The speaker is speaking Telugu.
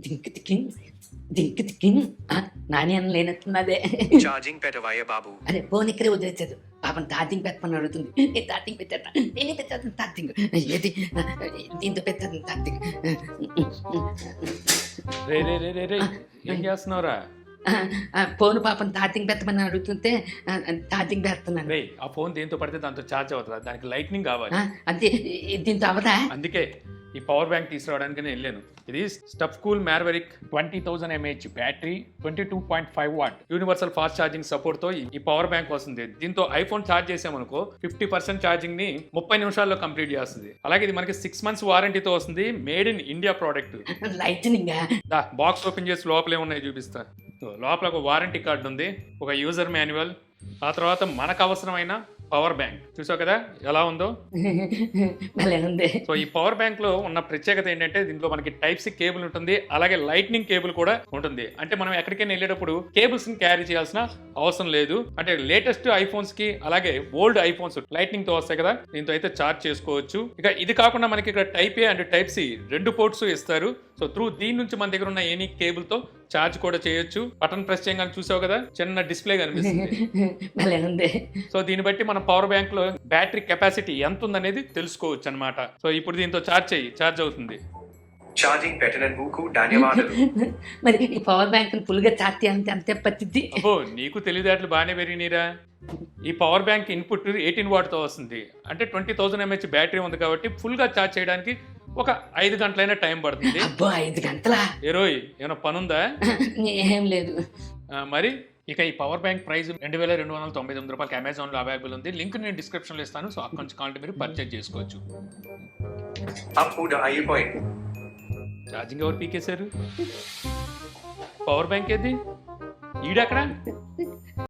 దింక్ దిక్కింగ్ దింక్ దిక్కింగ్ నాని అని లేనట్టున్నదే. ఛార్జింగ్ పెట్టవయ్య బాబు. అరే ఫోన్ ఇక్కడే వదిలేసాడు. పాపం ఛార్జింగ్ పెట్టమని అడుగుతుంది. నేను ఛార్జింగ్ పెట్టేస్తా, నేనే పెట్టేస్తాను ఛార్జింగ్. ఏది దీంతో పెట్టాను ఛార్జింగ్. రే రే రే రే రే ఏం చేస్తున్నావురా? ఫోన్ పాపం ఛార్జింగ్ పెట్టమని అడుగుతుంటే ఛార్జింగ్ పెడుతున్నాను. రే ఆ ఫోన్ దేంతో పడితే దాంతో ఛార్జ్ అవుతుంది, దానికి లైట్నింగ్ కావాలి. అంతే, దీంతో అవదా? అందుకే ఈ పవర్ బ్యాంక్ తీసుకురావడానికి నేను వెళ్ళాను. ఇది Stuffcool Maverick 20,000 mAh battery, 22.5 watt universal fast charging support తో ఈ పవర్ బ్యాంక్ వస్తుంది. దీంతో ఐఫోన్ ఛార్జ్ చేసామనుకో 50% ఛార్జింగ్ ని 30 నిమిషాల్లో కంప్లీట్ చేస్తుంది. అలాగే ఇది మనకి 6 months వారంటీతో వస్తుంది. Made in India product. Lightning box open చేసి లోపల ఏమున్నాయి చూపిస్తా. లోపల ఒక వారంటీ కార్డు ఉంది, ఒక యూజర్ మాన్యువల్, ఆ తర్వాత మనకు అవసరమైన పవర్ బ్యాంక్. చూసావు కదా ఎలా ఉందో. ఉంది. సో ఈ పవర్ బ్యాంక్ లో ఉన్న ప్రత్యేకత ఏంటంటే దీంట్లో మనకి టైప్ సి కేబుల్ ఉంటుంది, అలాగే లైట్నింగ్ కేబుల్ కూడా ఉంటుంది. అంటే మనం ఎక్కడికైనా వెళ్ళేటప్పుడు కేబుల్స్ ని క్యారీ చేయాల్సిన అవసరం లేదు. అంటే లేటెస్ట్ ఐఫోన్స్ కి అలాగే ఓల్డ్ ఐఫోన్స్ లైట్నింగ్ తో వస్తాయి కదా, దీంతో అయితే చార్జ్ చేసుకోవచ్చు. ఇక ఇది కాకుండా మనకి ఇక్కడ type A and type C 2 ports ఇస్తారు. సో త్రూ దీని నుంచి మన దగ్గర ఉన్న ఎనీ కేబుల్ తో ఛార్జ్ కూడా చేయొచ్చు. బటన్ ప్రెస్ చేయగానే చూసావు కదా చిన్న డిస్ప్లే కనిపిస్తుంది. సో దీన్ని బట్టి మన పవర్ బ్యాంక్ లో బ్యాటరీ కెపాసిటీ ఎంత ఉందనేది తెలుసుకోవచ్చు అన్నమాట. సో ఇప్పుడు దీంతో ఛార్జ్ అవుతుంది. ఛార్జింగ్ పెట్టినందుకు ధన్యవాదాలు. మరి ఈ పవర్ బ్యాంక్ ఫుల్ గా ఛార్జ్ చేయాలంటే అంతే పట్టిద్ది. అబ్బో నీకు తెలివితేటలు బాగానే పెరిగినీరా. ఈ పవర్ బ్యాంక్ ఇన్పుట్ 18 వాట్ తో వస్తుంది. అంటే 20,000 mAh బ్యాటరీ ఉంది కాబట్టి ఫుల్ గా ఛార్జ్ చేయడానికి ఒక 5 గంటలైనా టైం పడుతుంది. అబ్బో 5 గంటలా? ఏరోయ్ ఏమైనా పనుందా? ఏం లేదు. మరి ఇక ఈ పవర్ బ్యాంక్ ప్రైస్ 2,299 రూపాయలకి అమెజాన్ లో అవైలబుల్ ఉంది. లింక్ నేను డిస్క్రిప్షన్ లో ఇస్తాను. సో అక్కడ నుంచి కావాలంటే మీరు పర్చేజ్ చేసుకోవచ్చు. అప్పుడు అయిపోయింది. ఛార్జింగ్ ఎవరు పీకేశారు? పవర్ బ్యాంక్ ఏది? ఈడెక్కడ?